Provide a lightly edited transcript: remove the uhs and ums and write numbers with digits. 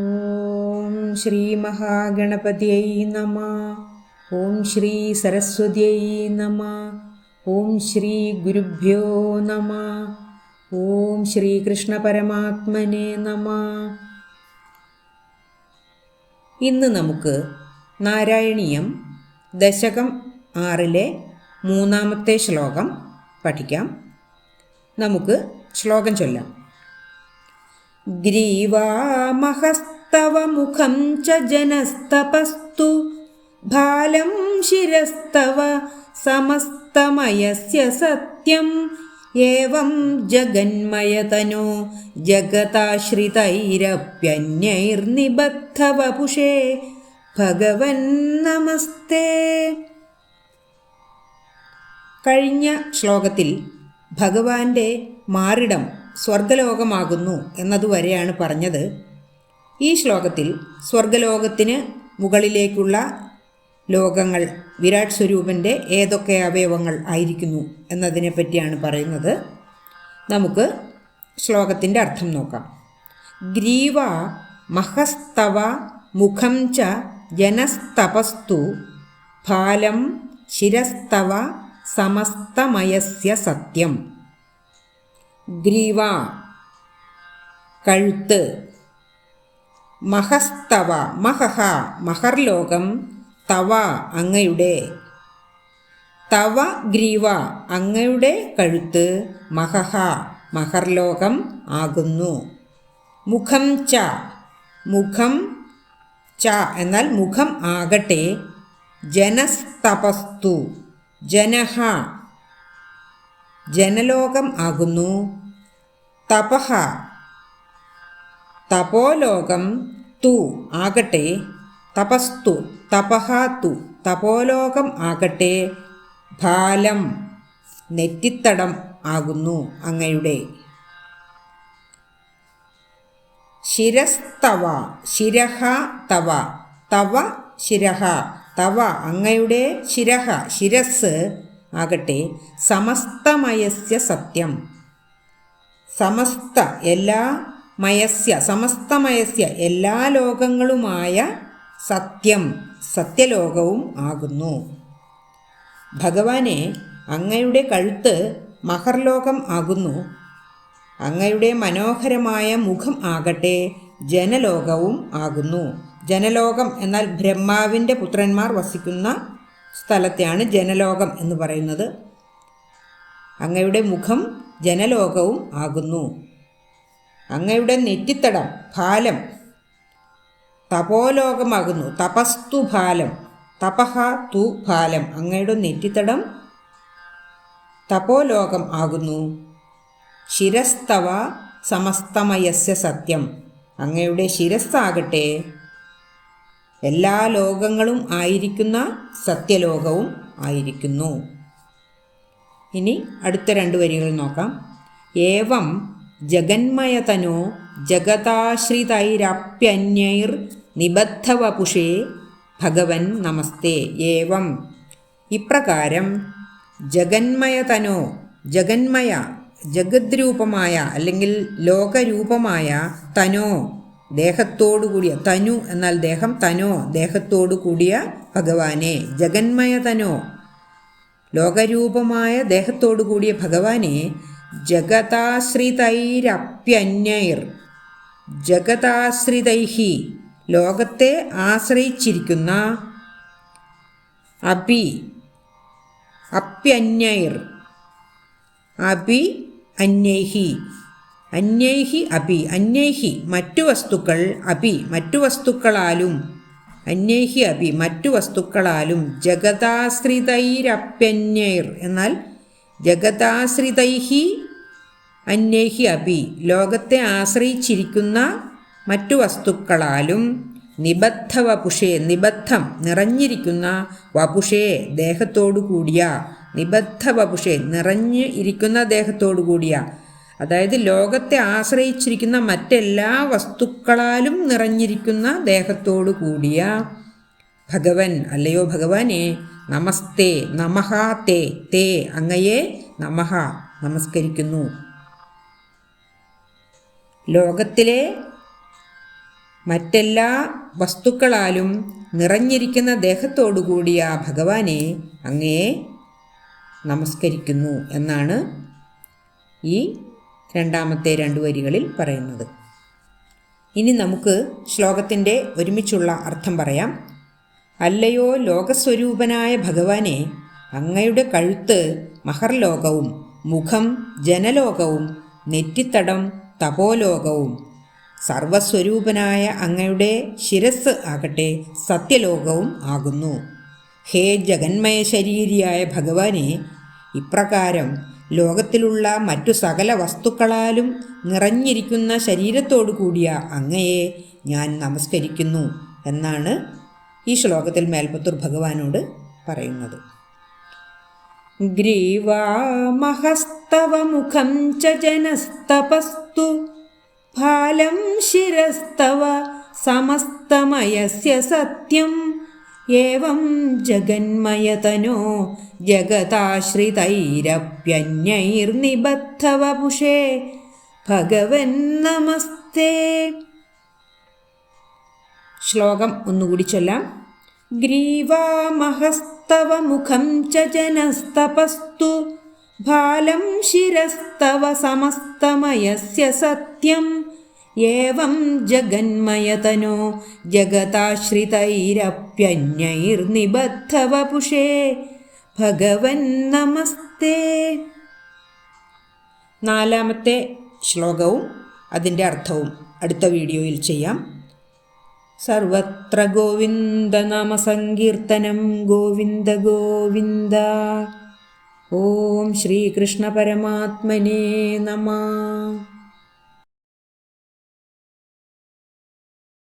ഓം ശ്രീ മഹാഗണപതിയൈ നമഃ. ഓം ശ്രീ സരസ്വതിയൈ നമഃ. ഓം ശ്രീ ഗുരുഭ്യോ നമഃ. ഓം ശ്രീകൃഷ്ണ പരമാത്മനേ നമഃ. ഇന്ന് നമുക്ക് നാരായണീയം ദശകം 6 മൂന്നാമത്തെ ശ്ലോകം പഠിക്കാം. നമുക്ക് ശ്ലോകം ചൊല്ലാം. ഗ്രീവാമഹസ്തവ മുഖം ച ജനസ്തപസ്തു ഭാലം ശിരസ്തവ സമസ്തമയസ്യ സത്യം ഏവം ജഗന്മയതനോ ജഗതാശ്രിതൈരപ്യന്യൈർനിബദ്ധവപുഷേ ഭഗവൻ നമസ്തേ. കഴിഞ്ഞ ശ്ലോകത്തിൽ ഭഗവാന്റെ മാറിടം സ്വർഗലോകമാകുന്നു എന്നതുവരെയാണ് പറഞ്ഞത്. ഈ ശ്ലോകത്തിൽ സ്വർഗലോകത്തിന് മുകളിലേക്കുള്ള ലോകങ്ങൾ വിരാട് സ്വരൂപൻ്റെ ഏതൊക്കെ അവയവങ്ങൾ ആയിരിക്കുന്നു എന്നതിനെ പറ്റിയാണ് പറയുന്നത്. നമുക്ക് ശ്ലോകത്തിൻ്റെ അർത്ഥം നോക്കാം. ഗ്രീവ മഹസ്തവ മുഖം ച ജനസ്തപസ്തു ഭാലം ശിരസ്തവ സമസ്തമയസ്യ സത്യം. ഗ്രീവ കഴുത്ത്, മഹസ്തവ മഹഹ മഹർലോകം, തവ അങ്ങയുടെ, തവ ഗ്രീവ അങ്ങയുടെ കഴുത്ത്, മഹഹ മഹർലോകം ആകുന്നു. മുഖം ച മുഖം ച എന്നാൽ മുഖം ആകട്ടെ, ജനസ്തപസ്തു ജനഹ ജനലോകം ആകുന്നു, തപഹ തപോലോകം തു ആകട്ടെ, തപസ്തു തപഹ തു തപോലോകം ആകട്ടെ, ഭാലം നെറ്റിത്തടം ആകുന്നു അങ്ങയുടെ. ശിരസ്തവ ശിരഹ തവ തവ ശിരഹ തവ അങ്ങയുടെ ശിരഹ ശിരസ് ആകട്ടെ, സമസ്തമയസ്യ സത്യം സമസ്ത എല്ലാ മയസ്യ സമസ്തമയസ്യ എല്ലാ ലോകങ്ങളുമായ സത്യം സത്യലോകവും ആകുന്നു. ഭഗവാനെ അങ്ങയുടെ കഴുത്ത് മഹർലോകം ആകുന്നു, അങ്ങയുടെ മനോഹരമായ മുഖം ആകട്ടെ ജനലോകവും ആകുന്നു. ജനലോകം എന്നാൽ ബ്രഹ്മാവിൻ്റെ പുത്രന്മാർ വസിക്കുന്ന സ്ഥലത്തെയാണ് ജനലോകം എന്ന് പറയുന്നത്. അങ്ങയുടെ മുഖം ജനലോകവും ആകുന്നു. അങ്ങയുടെ നെറ്റിത്തടം ഭാലം തപോലോകമാകുന്നു, തപസ്തു ഭാലം തപഹ തു ഭാലം അങ്ങയുടെ നെറ്റിത്തടം തപോലോകം ആകുന്നു. ശിരസ്തവ സമസ്തമയസ്യ സത്യം അങ്ങയുടെ ശിരസ്സാകട്ടെ എല്ലാ ലോകങ്ങളും ആയിരിക്കുന്ന സത്യലോകവും ആയിരിക്കുന്നു. ഇനി അടുത്ത 2 വരികൾ നോക്കാം. ഏവം ജഗന്മയതനോ ജഗതാശ്രിതൈരപ്യന്യൈർ നിബദ്ധവപുഷേ ഭഗവൻ നമസ്തേ. ഏവം ഇപ്രകാരം ജഗന്മയതനോ ജഗന്മയ ജഗദ്രൂപമായ അല്ലെങ്കിൽ ലോകരൂപമായ തനോ ദേഹത്തോടു കൂടിയ, തനു എന്നാൽ ദേഹം, തനോ ദേഹത്തോടു കൂടിയ ഭഗവാനെ, ജഗന്മയതനോ ലോകരൂപമായ ദേഹത്തോടു കൂടിയ ഭഗവാനെ, ജഗതാശ്രിതൈരപ്യന്യൈർ ജഗതാശ്രിതൈഹി ലോകത്തെ ആശ്രയിച്ചിരിക്കുന്ന, അപി അപ്യന്യൈർ അപി അന്യൈഹി അന്യൈഹി അപി അന്യൈഹി മറ്റു വസ്തുക്കൾ, അപി മറ്റു വസ്തുക്കളാലും, അന്യൈഹി അപി മറ്റു വസ്തുക്കളാലും, ജഗതാശ്രിതൈരപ്യന്യൈർ എന്നാൽ ജഗതാശ്രിതൈഹി അന്യൈഹി അപി ലോകത്തെ ആശ്രയിച്ചിരിക്കുന്ന മറ്റു വസ്തുക്കളാലും, നിബദ്ധ വപുഷേ നിബദ്ധം നിറഞ്ഞിരിക്കുന്ന, വപുഷേ ദേഹത്തോടു കൂടിയ, നിബദ്ധ വപുഷേ നിറഞ്ഞ് ഇരിക്കുന്ന ദേഹത്തോടു കൂടിയ, അതായത് ലോകത്തെ ആശ്രയിച്ചിരിക്കുന്ന മറ്റെല്ലാ വസ്തുക്കളാലും നിറഞ്ഞിരിക്കുന്ന ദേഹത്തോടു കൂടിയ ഭഗവൻ അല്ലയോ ഭഗവാനെ, നമസ്തേ നമഃ തേ തേ അങ്ങയെ നമഃ നമസ്കരിക്കുന്നു. ലോകത്തിലെ മറ്റെല്ലാ വസ്തുക്കളാലും നിറഞ്ഞിരിക്കുന്ന ദേഹത്തോടുകൂടിയ ഭഗവാനെ അങ്ങയെ നമസ്കരിക്കുന്നു എന്നാണ് ഈ രണ്ടാമത്തെ 2 വരികളിൽ പറയുന്നത്. ഇനി നമുക്ക് ശ്ലോകത്തിൻ്റെ ഒരുമിച്ചുള്ള അർത്ഥം പറയാം. അല്ലയോ ലോകസ്വരൂപനായ ഭഗവാനെ, അങ്ങയുടെ കഴുത്ത് മഹർലോകവും മുഖം ജനലോകവും നെറ്റിത്തടം തപോലോകവും സർവസ്വരൂപനായ അങ്ങയുടെ ശിരസ് ആകട്ടെ സത്യലോകവും ആകുന്നു. ഹേ ജഗന്മയ ശരീരിയായ ഭഗവാനെ, ഇപ്രകാരം ലോകത്തിലുള്ള മറ്റു സകല വസ്തുക്കളാലും നിറഞ്ഞിരിക്കുന്ന ശരീരത്തോടു കൂടിയ അങ്ങയെ ഞാൻ നമസ്കരിക്കുന്നു എന്നാണ് ഈ ശ്ലോകത്തിൽ മേൽപ്പത്തൂർ ഭഗവാനോട് പറയുന്നത്. ഗ്രീവാമഹസ്തവ മുഖം ച ജനസ്തപസ്തു ഫാലം ശിരസ്തവ സമസ്തമയസ്യ സത്യം ഏവം ജഗന്മയതനോ ജഗതാശ്രിതൈരപ്യന്യൈർനിബദ്ധവപുഷേ ഭഗവൻ നമസ്തേ. ശ്ലോകം ഒന്നുകൂടി ചൊല്ലാം. ഗ്രീവാമഹസ്തവ മുഖം ച ജനസ്തപസ്തു ഫാലം ശിരസ്തവ സമസ്തമയസ്യ സത്യം ഏവം ജഗന്മയതനോ ജഗതാശ്രിതൈരപ്യന്യൈർനിബദ്ധവപുഷേ ഭഗവൻ നമസ്തേ. 4ാമത്തെ ശ്ലോകവും അതിൻ്റെ അർത്ഥവും അടുത്ത വീഡിയോയിൽ ചെയ്യാം. സർവത്ര ഗോവിന്ദനാമസങ്കീർത്തനം ഗോവിന്ദ ഗോവിന്ദ. ഓം ശ്രീകൃഷ്ണ പരമാത്മനേ നമഃ.